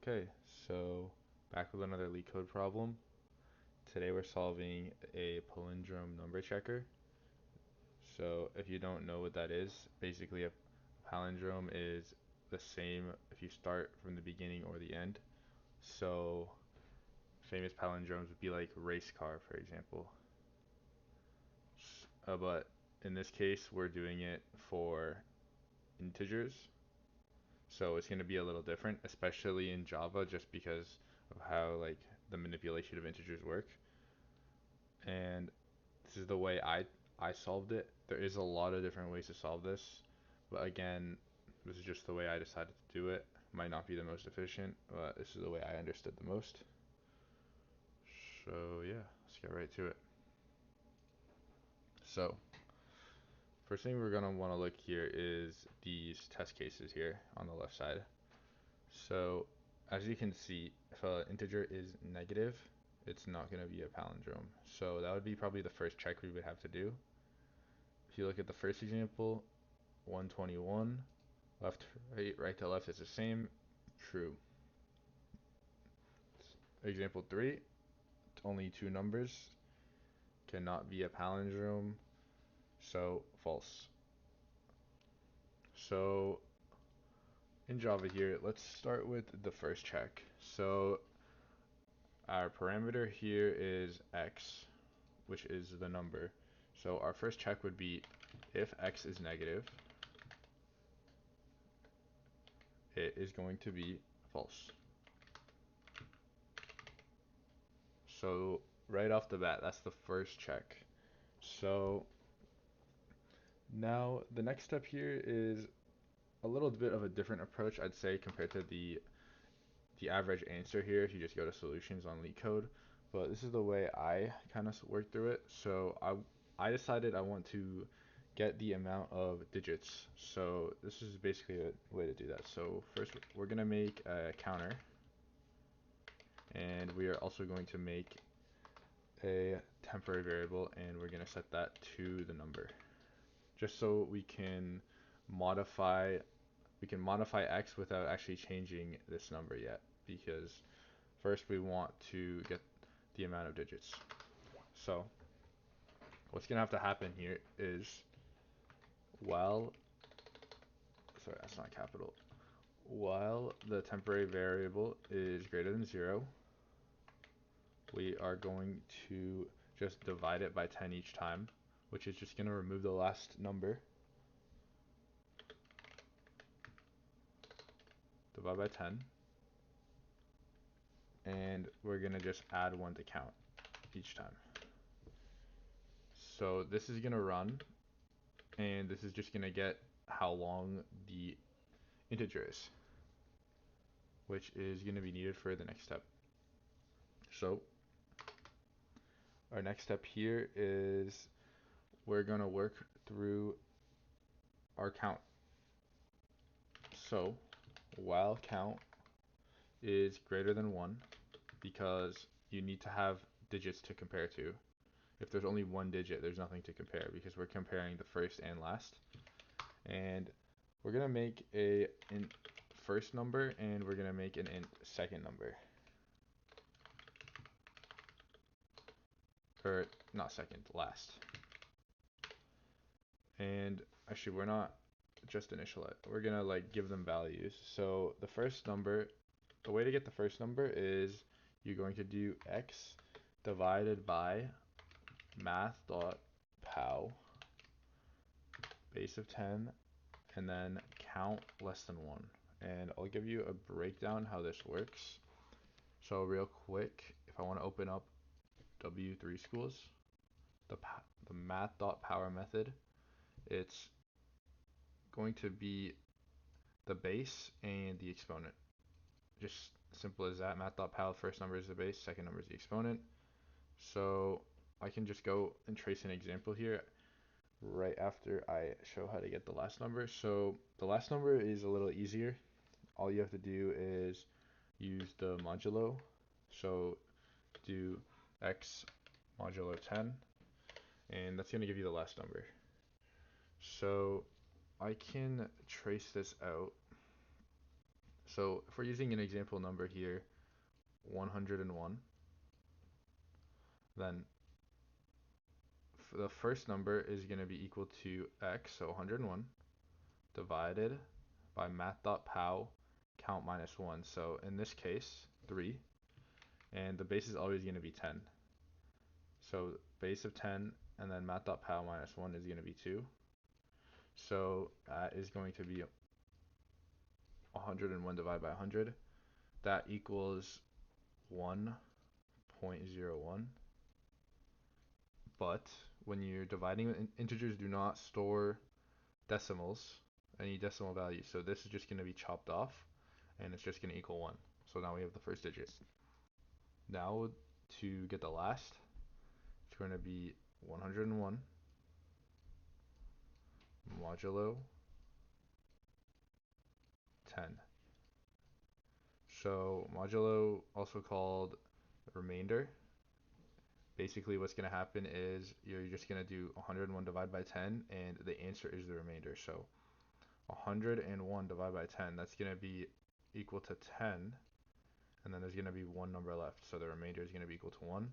Okay, so back with another leak code problem. Today we're solving a palindrome number checker. So if you don't know what that is, basically a palindrome is the same if you start from the beginning or the end. So famous palindromes would be like race car, for example. But in this case, we're doing it for integers. So it's going to be a little different, especially in Java, just because of how the manipulation of integers work. And this is the way I solved it. There is a lot of different ways to solve this, but again, this is just the way I decided to do it. Might not be the most efficient, but this is the way I understood the most. So yeah, let's get right to it. So first thing we're gonna want to look here is these test cases here on the left side. So as you can see, if an integer is negative, it's not going to be a palindrome. So that would be probably the first check we would have to do. If you look at the first example, 121, left to right, right to left is the same, true. Example 3, only two numbers, cannot be a palindrome, so false. So in Java here, let's start with the first check. So our parameter here is x, which is the number. So our first check would be if x is negative, it is going to be false. So right off the bat, that's the first check. So now the next step here is a little bit of a different approach, I'd say, compared to the average answer here if you just go to solutions on LeetCode. But this is the way I kind of worked through it. So I decided I want to get the amount of digits. So this is basically a way to do that. So first we're going to make a counter, and we are also going to make a temporary variable, and we're going to set that to the number, just so modify we can modify x without actually changing this number yet, because first we want to get the amount of digits. So what's going to have to happen here is while, sorry, that's not capital, while the temporary variable is greater than 0, we are going to just divide it by 10 each time, which is just going to remove the last number. Divide by 10. And we're going to just add 1 to count each time. So this is going to run, and this is just going to get how long the integer is, which is going to be needed for the next step. So our next step here is we're going to work through our count. So while count is greater than 1, because you need to have digits to compare to. If there's only one digit, there's nothing to compare because we're comparing the first and last. And we're going to make a int first number, and we're going to make an int second number. Or not second, last. And actually, we're not just initialize. We're going to give them values. So the first number, the way to get the first number is you're going to do x divided by math.pow base of 10 and then count less than 1. And I'll give you a breakdown how this works. So real quick, if I want to open up W3 schools, the math.power method, it's going to be the base and the exponent. Just simple as that. Math.power, first number is the base, second number is the exponent. So I can just go and trace an example here right after I show how to get the last number. So the last number is a little easier. All you have to do is use the modulo. So do x modulo 10, and that's going to give you the last number. So I can trace this out. So if we're using an example number here, 101, then the first number is going to be equal to x, so 101, divided by math.pow count minus 1. So in this case, 3, and the base is always going to be 10. So base of 10 and then math.pow minus 1 is going to be 2. So that is going to be 101 divided by 100. That equals 1.01. But when you're dividing integers, do not store decimals, any decimal values. So this is just going to be chopped off, and it's just going to equal 1. So now we have the first digit. Now to get the last, it's going to be 101 modulo 10. So modulo, also called remainder. Basically what's going to happen is you're just going to do 101 divided by 10, and the answer is the remainder. So 101 divided by 10, that's going to be equal to 10, and then there's going to be one number left. So the remainder is going to be equal to 1.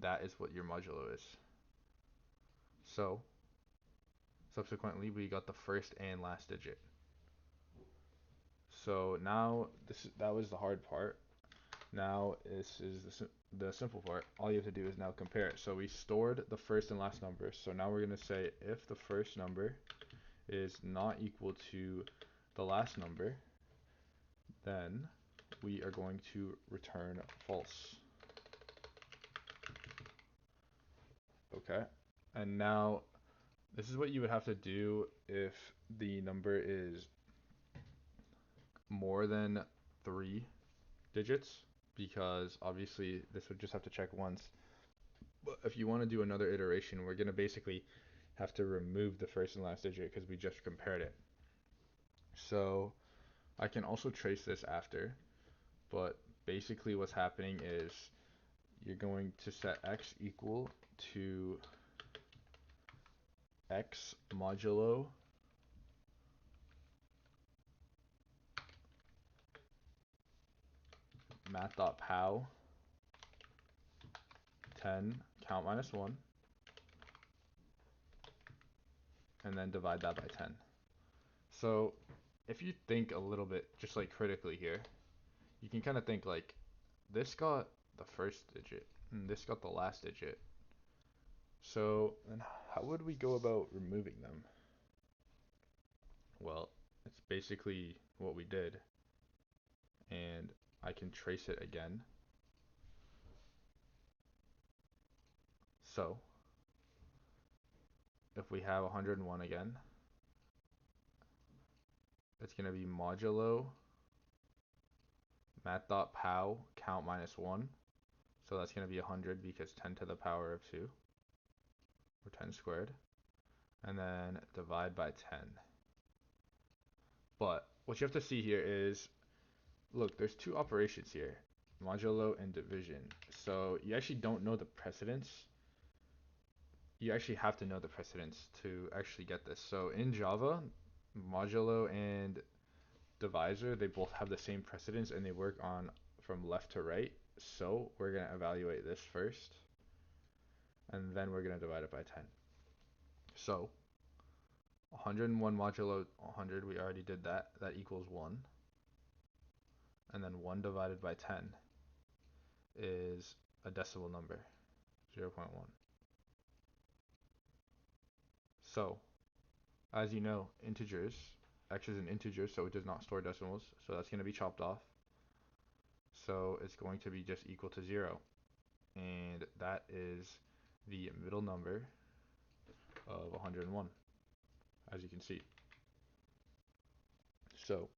That is what your modulo is. So subsequently, we got the first and last digit. So now that was the hard part. Now this is the simple part. All you have to do is now compare it. So we stored the first and last number. So now we're going to say if the first number is not equal to the last number, then we are going to return false. Okay. And now this is what you would have to do if the number is more than 3 digits, because obviously this would just have to check once. But if you want to do another iteration, we're going to basically have to remove the first and last digit because we just compared it. So I can also trace this after, but basically what's happening is you're going to set x equal to x modulo math.pow 10 count minus 1, and then divide that by 10. So if you think a little bit just like critically here, you can kind of think like this got the first digit and this got the last digit. So then how would we go about removing them? Well, it's basically what we did, and I can trace it again. So if we have 101 again, it's going to be modulo math.pow count minus 1. So that's going to be 100 because 10 to the power of 2, or 10 squared. And then divide by 10. But what you have to see here is, look, there's two operations here, modulo and division. So you actually don't know the precedence. You actually have to know the precedence to actually get this. So in Java, modulo and divisor, they both have the same precedence and they work on from left to right. So we're going to evaluate this first, and then we're going to divide it by 10. So 101 modulo 100, we already did that. That equals 1. And then 1 divided by 10 is a decimal number, 0.1. So, as you know, integers, x is an integer, so it does not store decimals, so that's going to be chopped off. So it's going to be just equal to 0. And that is the middle number of 101, as you can see. So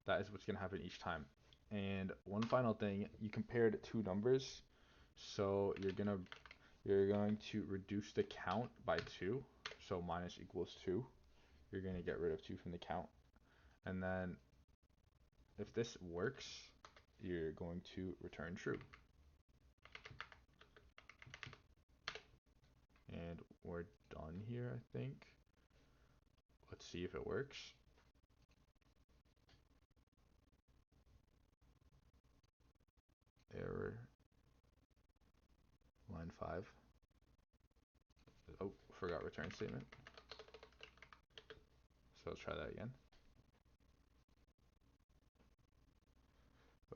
that is what's going to happen each time. And one final thing, you compared two numbers, so you're going to reduce the count by 2, so minus equals 2. You're going to get rid of 2 from the count. And then if this works, you're going to return true. And we're done here, I think. Let's see if it works. 5. Oh, forgot return statement. So let's try that again.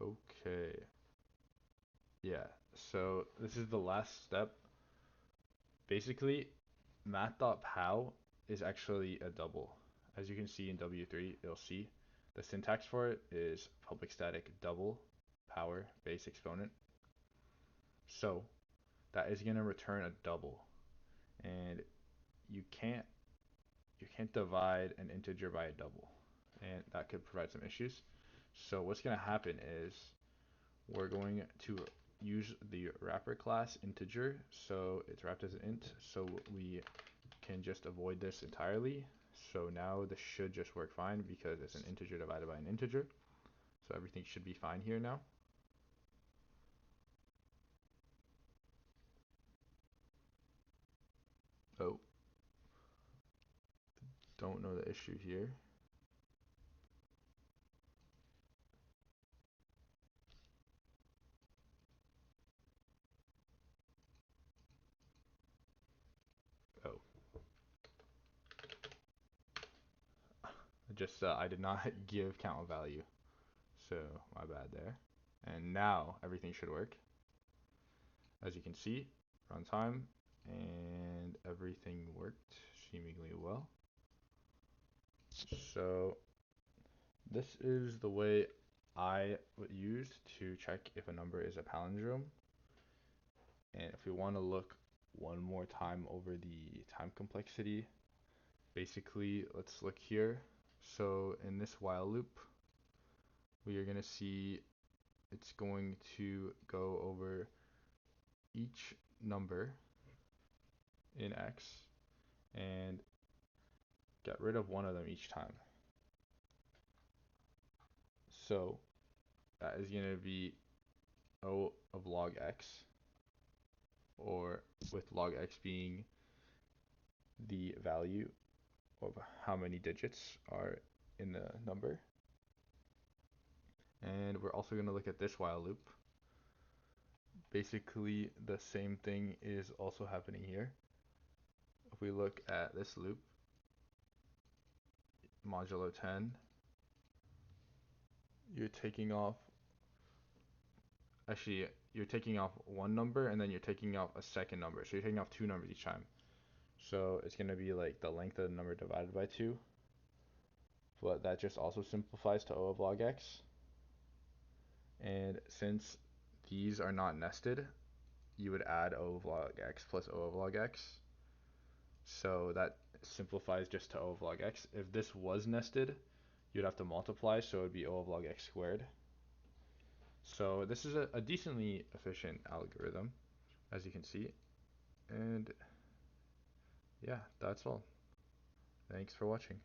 Okay. Yeah, so this is the last step. Basically, math.pow is actually a double. As you can see in W3, you'll see the syntax for it is public static double power base exponent. So that is going to return a double, and you can't divide an integer by a double, and that could provide some issues. So what's going to happen is we're going to use the wrapper class integer, so it's wrapped as an int, so we can just avoid this entirely. So now this should just work fine because it's an integer divided by an integer. So everything should be fine here now. Oh, don't know the issue here. Oh, just I did not give count a value, so my bad there. And now everything should work. As you can see, runtime, and everything worked seemingly well. So this is the way I would use to check if a number is a palindrome. And if we want to look one more time over the time complexity, basically let's look here. So in this while loop, we are going to see it's going to go over each number in X and get rid of one of them each time. So that is going to be O of log X, or with log X being the value of how many digits are in the number. And we're also going to look at this while loop. Basically, the same thing is also happening here. If we look at this loop, modulo 10, you're taking off, actually, you're taking off one number and then you're taking off a second number. So you're taking off two numbers each time. So it's going to be like the length of the number divided by 2. But that just also simplifies to O of log X. And since these are not nested, you would add O of log X plus O of log X. So that simplifies just to O of log X. If this was nested, you'd have to multiply, so it would be O of log X squared. So this is a decently efficient algorithm, as you can see. And yeah, that's all. Thanks for watching.